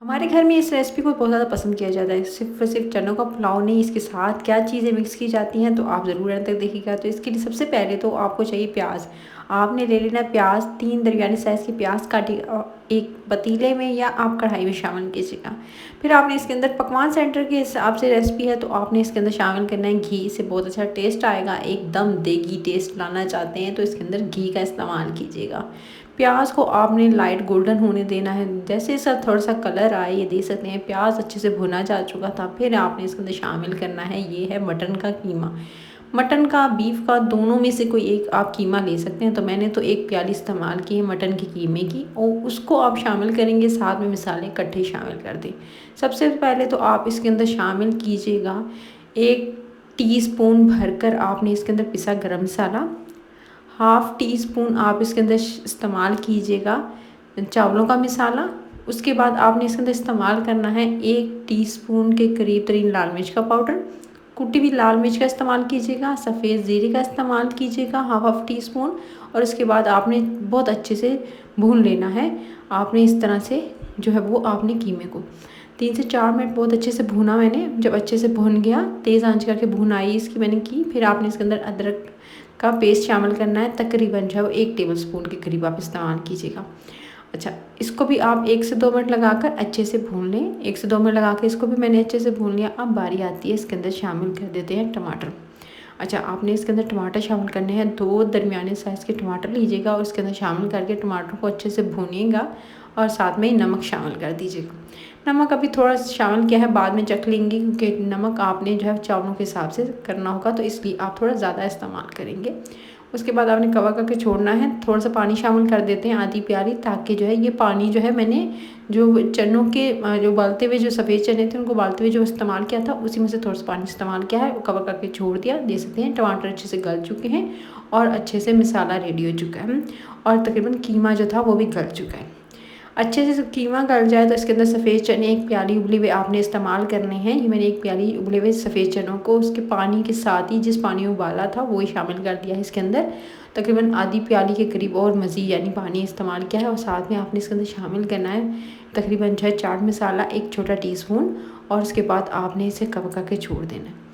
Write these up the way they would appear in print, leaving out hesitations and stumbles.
हमारे घर में इस रेसिपी को बहुत ज़्यादा पसंद किया जाता है। सिर्फ़ और सिर्फ चनों का पुलाव नहीं, इसके साथ क्या चीज़ें मिक्स की जाती हैं तो आप ज़रूर अंत तक देखिएगा। तो इसके लिए सबसे पहले तो आपको चाहिए प्याज़। आपने ले लेना प्याज़, 3 दरमियाने साइज़ की प्याज़ काटी एक पतीले में या आप कढ़ाई में शामिल कीजिएगा। फिर आपने इसके अंदर पकवान सेंटर के हिसाब से रेसिपी है तो आपने इसके अंदर शामिल करना है घी। इससे बहुत अच्छा टेस्ट आएगा, एकदम देगी टेस्ट लाना चाहते हैं तो इसके अंदर घी का इस्तेमाल कीजिएगा। प्याज को आपने लाइट गोल्डन होने देना है। जैसे इसका थोड़ा सा कलर आए, ये देख सकते हैं प्याज अच्छे से भुना जा चुका था। फिर आपने इसके अंदर शामिल करना है, ये है मटन का कीमा। मटन का, बीफ का, दोनों में से कोई एक आप कीमा ले सकते हैं। तो मैंने तो 1 प्याली इस्तेमाल की है मटन के कीमे की, और उसको आप शामिल करेंगे। साथ में मसाले इकट्ठे शामिल कर दें। सबसे पहले तो आप इसके अंदर शामिल कीजिएगा 1 टीस्पून भरकर आपने इसके अंदर पिसा गरम मसाला। हाफ़ टी स्पून आप इसके अंदर इस्तेमाल कीजिएगा चावलों का मसाला। उसके बाद आपने इसके अंदर इस्तेमाल करना है 1 टीस्पून के करीब तरीन लाल मिर्च का पाउडर। कुटी हुई लाल मिर्च का इस्तेमाल कीजिएगा। सफ़ेद ज़ीरे का इस्तेमाल कीजिएगा हाफ़ टी स्पून। और उसके बाद आपने बहुत अच्छे से भून लेना है। आपने इस तरह से जो है वो आपने कीमे को 3 से 4 मिनट बहुत अच्छे से भूना मैंने। जब अच्छे से भुन गया, तेज़ आंच करके भुनाई इसकी मैंने की। फिर आपने इसके अंदर अदरक का पेस्ट शामिल करना है। तकरीबन जो है 1 टेबलस्पून के करीब आप इस्तेमाल कीजिएगा। अच्छा, इसको भी आप 1 से 2 मिनट लगाकर अच्छे से भून लें। 1 से 2 मिनट लगा के इसको भी मैंने अच्छे से भून लिया। अब बारी आती है इसके अंदर शामिल कर देते हैं टमाटर। अच्छा, आपने इसके अंदर टमाटर शामिल करने हैं। 2 दरमियाने साइज़ के टमाटर लीजिएगा और इसके अंदर शामिल करके टमाटर को अच्छे से भूनिएगा। और साथ में ही नमक शामिल कर दीजिएगा। नमक अभी थोड़ा शामिल किया है, बाद में चख लेंगे क्योंकि नमक आपने जो है चावलों के हिसाब से करना होगा, तो इसलिए आप थोड़ा ज़्यादा इस्तेमाल करेंगे। उसके बाद आपने कवर करके छोड़ना है। थोड़ा सा पानी शामिल कर देते हैं, आधी प्याली, ताकि जो है ये पानी जो है मैंने जो चनों के जो उबालते हुए जो सफ़ेद चने थे उनको उबालते हुए जो इस्तेमाल किया था, उसी में से थोड़ा सा पानी इस्तेमाल किया है। कवर करके छोड़ दिया। दे सकते हैं टमाटर अच्छे से गल चुके हैं और अच्छे से मसाला रेडी हो चुका है, और तकरीबन कीमा जो था वो भी गल चुका है। अच्छे से कीमा गल जाए तो इसके अंदर सफ़ेद चने 1 प्याली उबले हुए आपने इस्तेमाल करने हैं। ये मैंने 1 प्याली उबले हुए सफ़ेद चनों को उसके पानी के साथ ही, जिस पानी में उबाला था वो ही शामिल कर दिया है इसके अंदर। तकरीबन आधी प्याली के करीब और मज़ीद यानी पानी इस्तेमाल किया है। और साथ में आपने इसके अंदर शामिल करना है तकरीबन जो है चाट मसाला 1 छोटा टीस्पून। और उसके बाद आपने इसे कवर करके छोड़ देना है।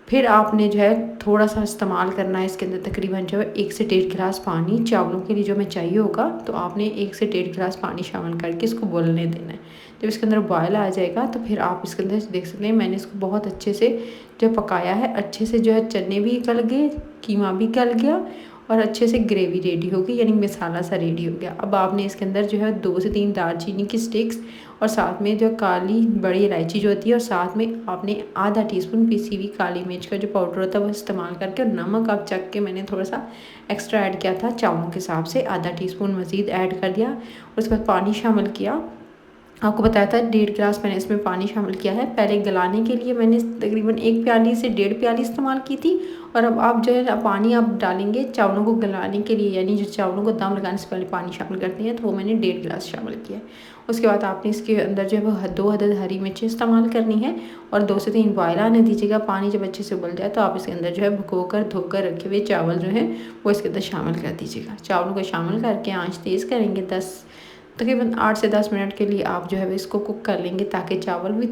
फिर आपने जो है थोड़ा सा इस्तेमाल करना है इसके अंदर तकरीबन जो है 1 से 1.5 गिलास पानी। चावलों के लिए जो हमें चाहिए होगा तो आपने 1 से 1.5 गिलास पानी शामिल करके इसको बोलने देना है। जब इसके अंदर बॉयल आ जाएगा तो फिर आप इसके अंदर देख सकते हैं मैंने इसको बहुत अच्छे से जो पकाया है। अच्छे से जो है चने भी गल गए, कीमा भी गल गया और अच्छे से ग्रेवी रेडी हो गई, यानी मसाला सा रेडी हो गया। अब आपने इसके अंदर जो है 2 से 3 दालचीनी की स्टिक्स और साथ में जो काली बड़ी इलायची जो होती है, और साथ में आपने आधा टीस्पून पिसी हुई काली मिर्च का जो पाउडर होता है वो इस्तेमाल करके, और नमक आप चख के मैंने थोड़ा सा एक्स्ट्रा ऐड किया था चावलों के हिसाब से, आधा टीस्पून मज़ीद ऐड कर दिया। और उसके बाद पानी शामिल किया। आपको बताया था 1.5 गिलास मैंने इसमें पानी शामिल किया है। पहले गलाने के लिए मैंने तकरीबन 1 प्याली से 1.5 प्याली इस्तेमाल की थी। और अब आप जो है पानी आप डालेंगे चावलों को गलाने के लिए, यानी जो चावलों को दम लगाने से पहले पानी शामिल करते हैं, तो वो मैंने 1.5 गिलास शामिल किया है। उसके बाद आपने इसके अंदर जो है वो 2 अदद हरी मिर्चें इस्तेमाल करनी है और 2 से 3 बॉयल आने दीजिएगा। पानी जब अच्छे से उबल जाए तो आप इसके अंदर जो है भिगोकर धोकर रखे हुए चावल जो है वो इसके अंदर शामिल कर दीजिएगा। चावलों को शामिल करके आँच तेज़ करेंगे। तकरीबन 8 से 10 मिनट के लिए आप जो है इसको कुक कर लेंगे, ताकि चावल भी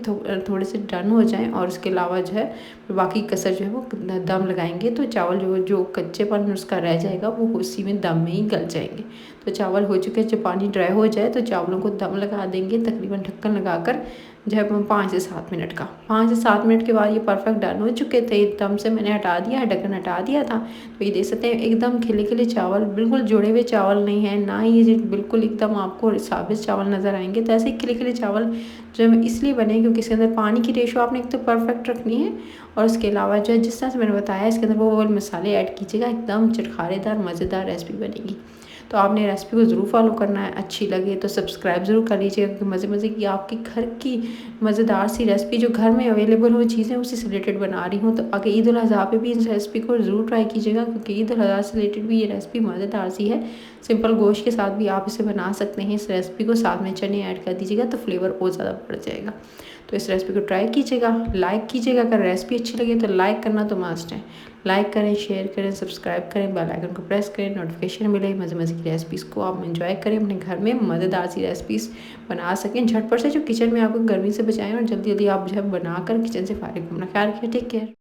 थोड़े से डन हो जाएं। और उसके अलावा जो है बाकी कसर जो है वो दम लगाएंगे तो चावल जो कच्चेपन उसका रह जाएगा वो उसी में दम में ही गल जाएंगे। तो चावल हो चुके हैं, जब पानी ड्राई हो जाए तो चावलों को दम लगा देंगे, तकरीबन ढक्कन लगाकर जो है 5 से 7 मिनट का। 5 से 7 मिनट के बाद ये परफेक्ट डन हो चुके थे। दम से मैंने हटा दिया है, ढक्कन हटा दिया था। तो ये देख सकते हैं एकदम खिले खिले चावल, बिल्कुल जुड़े हुए चावल नहीं है, ना ही ये बिल्कुल एकदम आपको साबित चावल नज़र आएंगे। तो ऐसे ही खिले खिले चावल जो है इसलिए बने क्योंकि इसके अंदर पानी की रेशो आपने एक तो परफेक्ट रखनी है, और उसके अलावा जो है जिस तरह से मैंने बताया इसके अंदर वो मसाले ऐड कीजिएगा, एकदम चटखारेदार मज़ेदार रेसिपी बनेगी। तो आपने रेसिपी को ज़रूर फॉलो करना है। अच्छी लगे तो सब्सक्राइब ज़रूर कर लीजिएगा, क्योंकि मज़े मज़े की आपकी घर की मज़ेदार सी रेसिपी जो घर में अवेलेबल हो चीज़ें उसी से रिलेटेड बना रही हूँ। तो आगे ईद उल अज़हा पे भी इस रेसिपी को ज़रूर ट्राई कीजिएगा, क्योंकि ईद उल अज़हा से रिलेटेड भी ये रेसिपी मज़ेदार सी है। सिंपल गोश्त के साथ भी आप इसे बना सकते हैं। इस रेसिपी को साथ में चने ऐड कर दीजिएगा तो फ्लेवर और ज़्यादा बढ़ जाएगा। तो इस रेसिपी को ट्राई कीजिएगा, लाइक कीजिएगा। अगर रेसिपी अच्छी लगे तो लाइक करना तो मस्ट है। लाइक करें, शेयर करें, सब्सक्राइब करें, बेल आइकन को प्रेस करें, नोटिफिकेशन मिले, मज़े मज़े की रेसिपीज़ को आप एंजॉय करें, अपने घर में मज़ेदार सी रेसिपीज़ बना सकें झटपट से, जो किचन में आपको गर्मी से बचाएं और जल्दी जल्दी आप जो है बनाकर किचन से फारिग होना। ख्याल रखिए, टेक केयर।